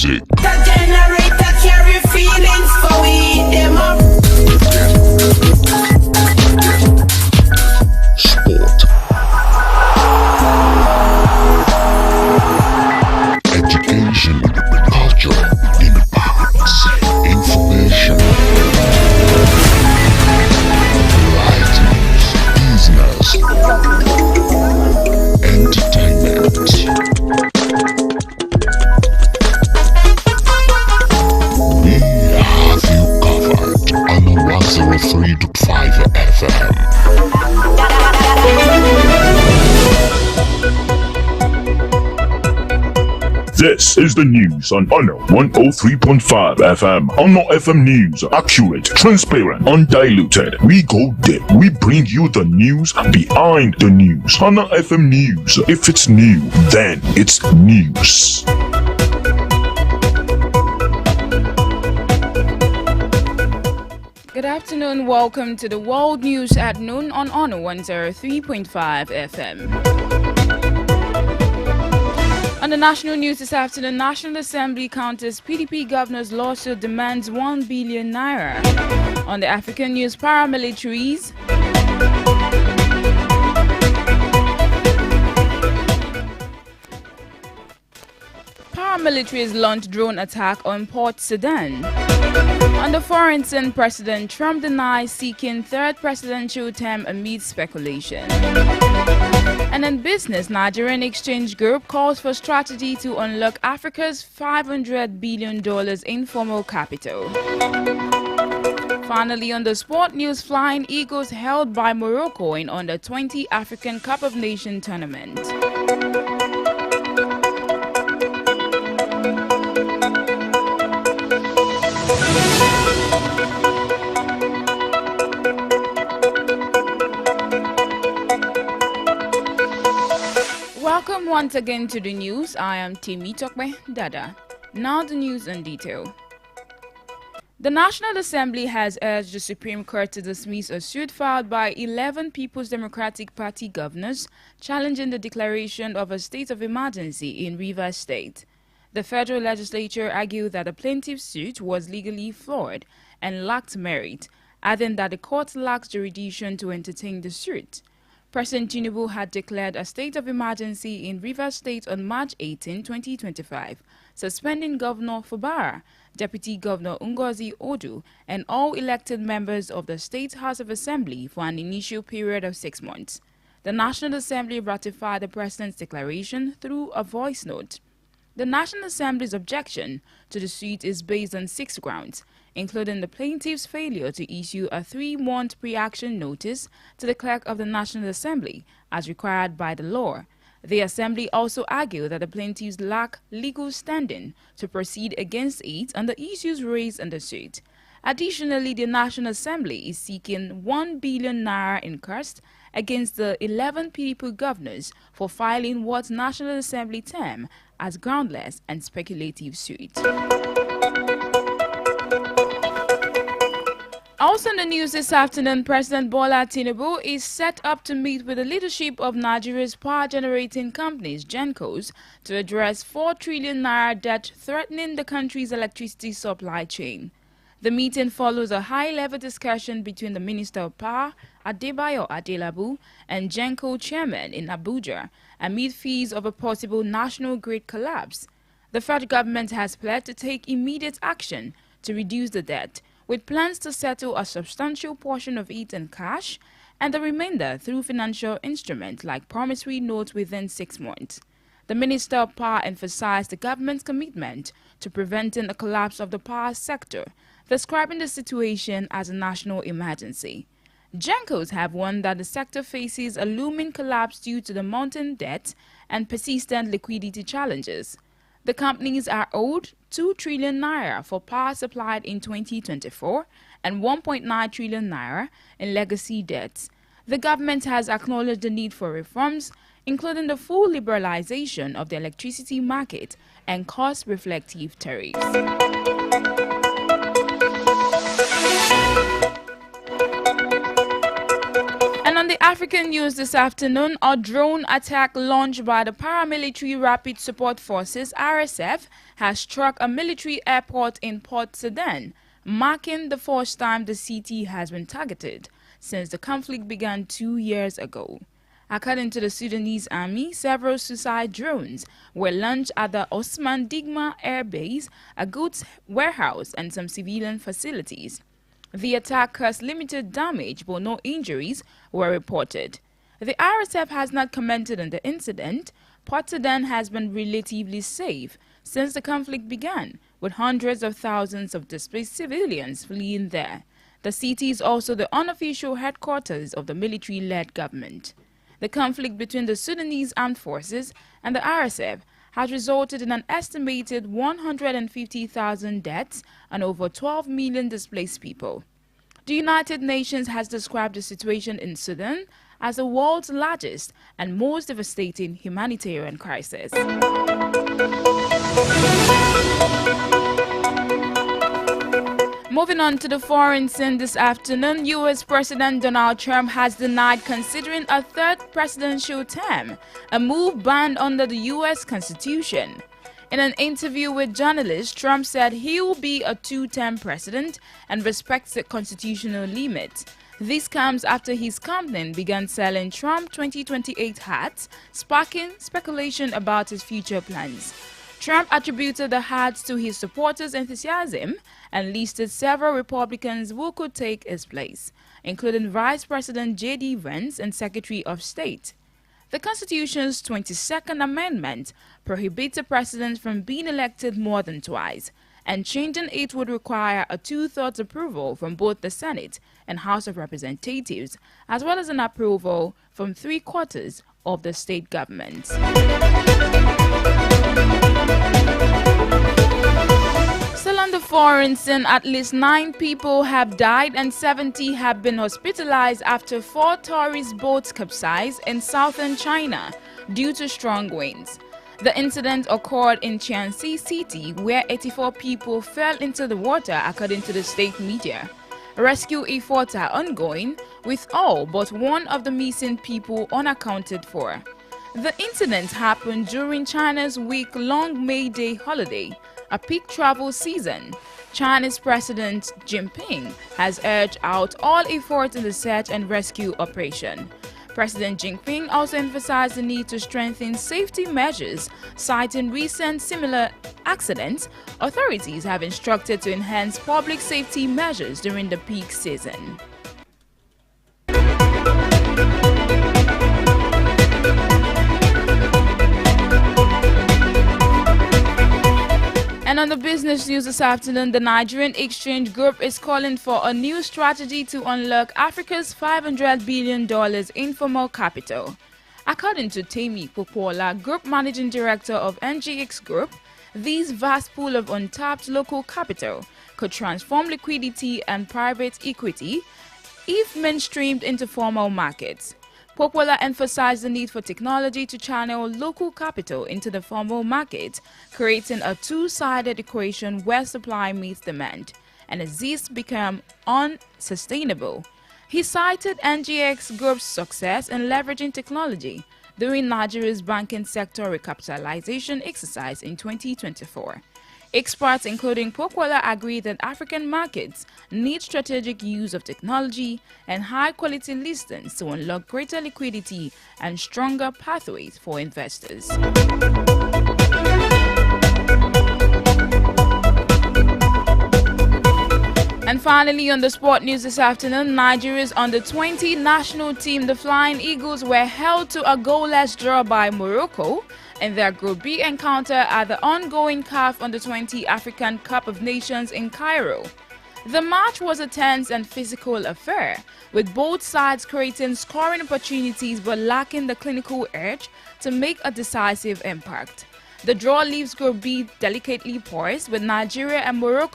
music. The generator carry feelings, for we eat them up. Sport. Education. Culture. Arts. Information. Variety. Business. Entertainment. We have you covered on the 103.5 FM. This is the news on Honor 103.5 FM. Honor FM News. Accurate, transparent, undiluted. We go deep. We bring you the news behind the news. Honor FM News. If it's new, then it's news. Good afternoon. Welcome to the World News at noon on Honor 103.5 FM. On the national news this afternoon, National Assembly counters PDP governor's lawsuit demands 1 billion naira. On the African news, paramilitaries. Paramilitaries launch drone attack on Port Sudan. On the foreign scene, President Trump denies seeking third presidential term amid speculation. And in business, Nigerian Exchange Group calls for strategy to unlock Africa's $500 billion informal capital. Finally, on the sport news, Flying Eagles held by Morocco in Under-20 African Cup of Nations tournament. Welcome once again to the news. I am Temitope Dada. Now the news in detail. The National Assembly has urged the Supreme Court to dismiss a suit filed by 11 People's Democratic Party governors challenging the declaration of a state of emergency in Rivers State. The federal legislature argued that the plaintiff's suit was legally flawed and lacked merit, adding that the court lacks jurisdiction to entertain the suit. President Tinubu had declared a state of emergency in Rivers State on March 18, 2025, suspending Governor Fubara, Deputy Governor Ngozi Odu, and all elected members of the State House of Assembly for an initial period of 6 months. The National Assembly ratified the President's declaration through a voice note. The National Assembly's objection to the suit is based on 6 grounds, including the plaintiff's failure to issue a 3-month pre-action notice to the clerk of the National Assembly, as required by the law. The Assembly also argued that the plaintiffs lack legal standing to proceed against it on the issues raised in the suit. Additionally, the National Assembly is seeking 1 billion naira in costs against the 11 PDP governors for filing what National Assembly term as groundless and speculative suit. Also in the news this afternoon, President Bola Tinubu is set up to meet with the leadership of Nigeria's power-generating companies, GENCOs, to address 4 trillion naira debt threatening the country's electricity supply chain. The meeting follows a high-level discussion between the Minister of Power, Adebayo Adelabu, and GENCO chairman in Abuja, amid fears of a possible national grid collapse. The federal government has pledged to take immediate action to reduce the debt, with plans to settle a substantial portion of it in cash and the remainder through financial instruments like promissory notes within 6 months. The Minister of Power emphasized the government's commitment to preventing a collapse of the power sector, describing the situation as a national emergency. GENCOs have warned that the sector faces a looming collapse due to the mounting debt and persistent liquidity challenges. The companies are owed 2 trillion naira for power supplied in 2024 and 1.9 trillion naira in legacy debts. The government has acknowledged the need for reforms, including the full liberalization of the electricity market and cost-reflective tariffs. And on the African news this afternoon, a drone attack launched by the Paramilitary Rapid Support Forces (RSF) has struck a military airport in Port Sudan, marking the first time the city has been targeted since the conflict began 2 years ago. According to the Sudanese army, several suicide drones were launched at the Osman Digma Air Base, a goods warehouse, and some civilian facilities. The attack caused limited damage, but no injuries were reported. The RSF has not commented on the incident. Port Sudan has been relatively safe since the conflict began, with hundreds of thousands of displaced civilians fleeing there. The city is also the unofficial headquarters of the military-led government. The conflict between the Sudanese armed forces and the RSF has resulted in an estimated 150,000 deaths and over 12 million displaced people. The United Nations has described the situation in Sudan as the world's largest and most devastating humanitarian crisis. Moving on to the foreign scene this afternoon, U.S. President Donald Trump has denied considering a third presidential term, a move banned under the U.S. Constitution. In an interview with journalists, Trump said he will be a two-term president and respects the constitutional limit. This comes after his company began selling Trump 2028 hats, sparking speculation about his future plans. Trump attributed the hats to his supporters' enthusiasm and listed several Republicans who could take his place, including Vice President J.D. Vance and Secretary of State. The Constitution's 22nd Amendment prohibits a president from being elected more than twice, and changing it would require a two-thirds approval from both the Senate and House of Representatives, as well as an approval from three-quarters of the state governments. Still on the foreign scene, at least 9 people have died and 70 have been hospitalized after 4 tourist boats capsized in southern China due to strong winds. The incident occurred in Jiangxi City, where 84 people fell into the water, according to the state media. Rescue efforts are ongoing, with all but one of the missing people unaccounted for. The incident happened during China's week-long May Day holiday, a peak travel season. Chinese President Xi Jinping has urged out all efforts in the search and rescue operation. President Xi Jinping also emphasized the need to strengthen safety measures, citing recent similar accidents. Authorities have instructed to enhance public safety measures during the peak season. And on the business news this afternoon, the Nigerian Exchange Group is calling for a new strategy to unlock Africa's $500 billion informal capital. According to Temi Popola, Group Managing Director of NGX Group, this vast pool of untapped local capital could transform liquidity and private equity if mainstreamed into formal markets. Popola emphasized the need for technology to channel local capital into the formal market, creating a two-sided equation where supply meets demand, and as this become unsustainable. He cited NGX Group's success in leveraging technology during Nigeria's banking sector recapitalization exercise in 2024. Experts, including Popola, agree that African markets need strategic use of technology and high-quality listings to unlock greater liquidity and stronger pathways for investors. And finally, on the sport news this afternoon, Nigeria's under-20 national team, the Flying Eagles, were held to a goalless draw by Morocco in their Group B encounter at the ongoing CAF Under-20 African Cup of Nations in Cairo. The match was a tense and physical affair, with both sides creating scoring opportunities but lacking the clinical edge to make a decisive impact. The draw leaves Group B delicately poised, with Nigeria and Morocco